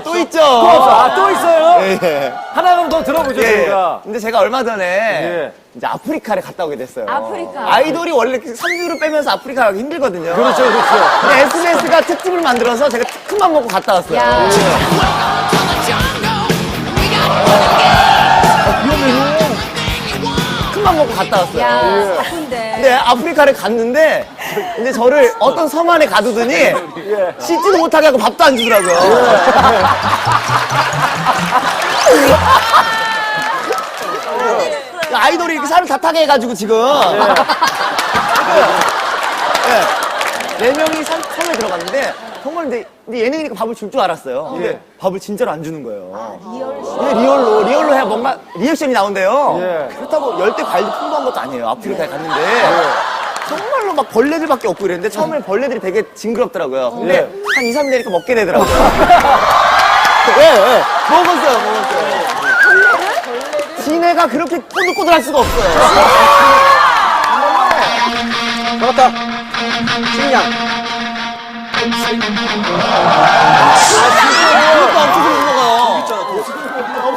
또 있죠. 또 있어요? 예. 하나 그럼 더 들어보죠, 예. 저희가. 근데 제가 얼마 전에 예. 이제 아프리카를 갔다 오게 됐어요. 아프리카. 아이돌이 원래 3주를 빼면서 아프리카 가기 힘들거든요. 그렇죠. 근데 SBS가 특집을 만들어서 제가 특집만 먹고 갔다 왔어요. 야. 특집만 먹고 갔다 왔어요. 야, 바쁜데. 근데 아프리카를 갔는데 이제 저를 어떤 섬 안에 가두더니 씻지도 못하게 하고 밥도 안 주더라고요. 아이돌이 이렇게 살을 다 타게 해가지고 지금 네 명이 섬에 들어갔는데 정말 근데 예능이니까 밥을 줄 줄 알았어요. 근데 밥을 진짜로 안 주는 거예요. 리얼로 해야 뭔가 리액션이 나온대요. 그렇다고 열대 과일도 풍부한 것도 아니에요. 아프리카에 갔는데 정말로 막 벌레들밖에 없고 이랬는데 처음에 벌레들이 되게 징그럽더라고요. 근데 한 2, 3일 되니까 먹게 되더라고요. 먹었어요. 지네가 그렇게 꼬들꼬들할 수가 없어요. 먹었다. 식량. 그것도 엄청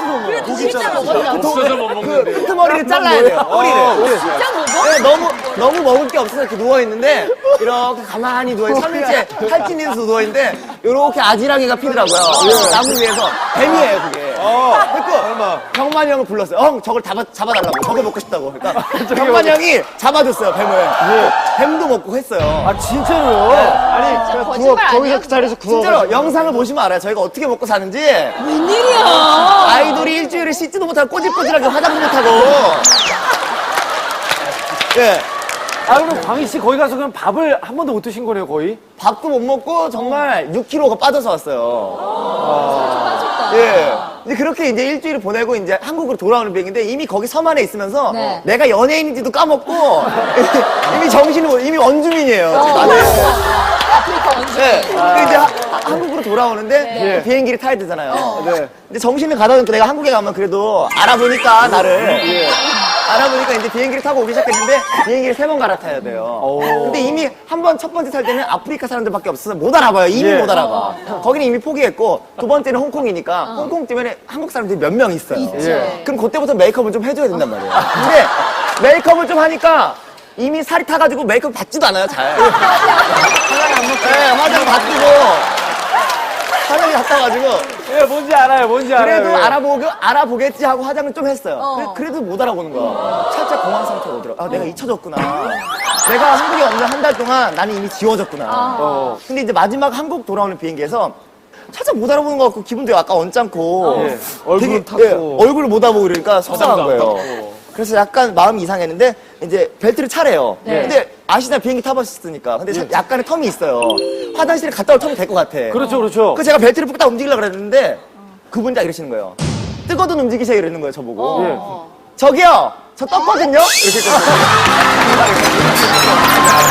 못 먹어요. 진짜 먹었다고. 그 끄트머리를 잘라야 돼요. 머리를. 진짜 먹어? 네, 너무 먹을 게 없어서 이렇게 누워있는데 이렇게 가만히 누워있어요. 3일째 탈진해서 누워있는데 이렇게 아지랑이가 피더라고요. 나무 위에서. 뱀이에요 그게. 그래서 병만이 형을 불렀어요. 형 저걸 잡아달라고. 저거 먹고 싶다고. 그러니까 병만이 형이 잡아줬어요 뱀을. 뱀도 먹고 했어요. 아, 진짜로요? 아니, 그냥 거짓말 아니야? 거기서 그 자리에서 구워. 진짜로 영상을 보시면 알아요. 저희가 어떻게 먹고 사는지. 웬일이야? 아이돌이 일주일에 씻지도 못하고 꼬질꼬질하게 화장도 못하고. 예. 아, 그럼 광희 씨 거기 가서 그럼 밥을 한 번도 못 드신 거네요, 거의? 밥도 못 먹고 정말 6kg가 빠져서 왔어요. 예. 이제 그렇게 이제 일주일을 보내고 이제 한국으로 돌아오는 비행인데 이미 거기 섬 안에 있으면서 네. 내가 연예인인지도 까먹고 이미 정신이 이미 원주민이에요. 제 나는. 아프리카 원숭이. 네. 근데 이제 한국으로 돌아오는데 비행기를 타야 되잖아요. 근데 정신을 가다듬고 내가 한국에 가면 그래도 알아보니까 나를 알아보니까 이제 비행기를 타고 오기 시작했는데 비행기를 3번 갈아타야 돼요. 근데 이미 한 번 첫 번째 탈 때는 아프리카 사람들밖에 없어서 못 알아봐요. 이미 못 알아봐. 거기는 이미 포기했고 두 번째는 홍콩이니까 홍콩 주변에 한국 사람들이 몇 명 있어요. 그럼 그때부터 메이크업을 좀 해줘야 된단 말이에요. 근데 메이크업을 좀 하니까 이미 살이 타가지고 메이크업 받지도 않아요, 잘. 네, 화장 다 뜨고. 화장이 다 타가지고. 예, 뭔지 알아요, 뭔지 알아요. 그래도 알아보겠지 하고 화장을 좀 했어요. 그래도 못 알아보는 거야. 살짝 공황 상태가 오더라고. 아, 내가 잊혀졌구나. 내가 한국에 없는 한 달 동안 나는 이미 지워졌구나. 근데 이제 마지막 한국 돌아오는 비행기에서 살짝 못 알아보는 것 같고 기분도 약간 언짢고. 얼굴은 되게, 탔고. 얼굴을 못 알아보고 이러니까 속상한 거예요. 그래서 약간 마음이 이상했는데 이제 벨트를 차래요. 근데 아시나 비행기 타봤으니까. 근데 약간의 텀이 있어요. 화장실에 갔다 올 텀이 될 것 같아. 그렇죠, 그렇죠. 그 제가 벨트를 딱 움직이려고 그랬는데 그분이 딱 이러시는 거예요. 뜨거든 움직이세요 이러는 거예요 저보고. 저기요 저 떴거든요? 이렇게 했거든요.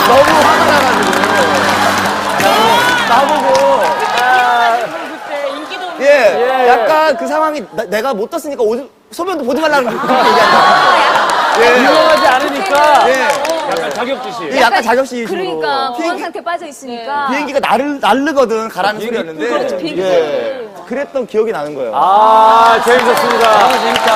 너무 화가 나가지고 나보고 예, 약간 그 상황이 내가 못 떴으니까 소변도 보지 말라는 그렇게 얘기하는 유명하지 않으니까. 예. 약간 자격지시. 예, 약간 자격식이시고 그러니까 공황 상태 빠져 있으니까. 비행기가 날르거든 가라는 소리였는데 그렇죠, 비행기. 예, 그랬던 기억이 나는 거예요. 아, 재밌었습니다. 재밌다.